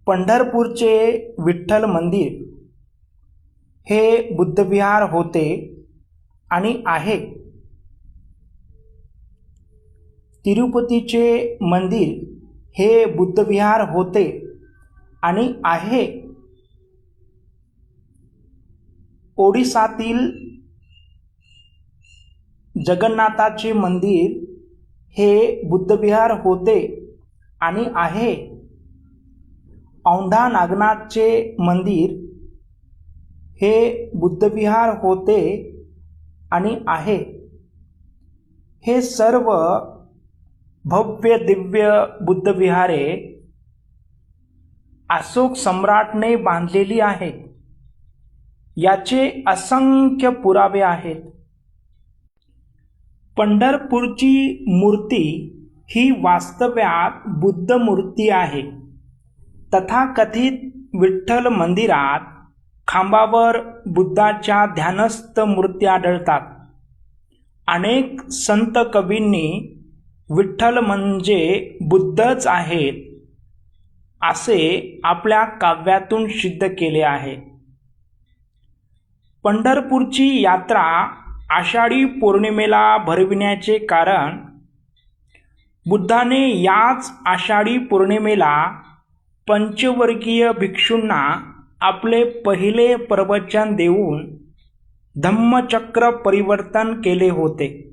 पंढरपूरचे विठ्ठल मंदिर हे बुद्धविहार होते आणि आहे. तिरुपतीचे मंदिर हे बुद्धविहार होते आणि आहे. ओडिसातील जगन्नाथाचे मंदिर हे बुद्धविहार होते आणि आहे. औंढा नागनाथचे मंदिर हे बुद्धविहार होते आणि आहे. हे सर्व भव्य दिव्य बुद्धविहारे अशोक सम्राटने बांधलेली आहेत. याचे असंख्य पुरावे आहेत. पंढरपूरची मूर्ती ही वास्तव्यात बुद्ध मूर्ती आहे. तथाकथित विठ्ठल मंदिरात खांबावर बुद्धाच्या ध्यानस्थ मूर्ती आढळतात. अनेक संत कवींनी विठ्ठल म्हणजे बुद्धच आहेत असे आपल्या काव्यातून सिद्ध केले आहे. पंढरपूरची यात्रा आषाढी पौर्णिमेला भरविण्याचे कारण बुद्धाने याच आषाढी पौर्णिमेला पंचवर्गीय भिक्षूंना आपले पहिले प्रवचन देऊन धम्मचक्र परिवर्तन केले होते.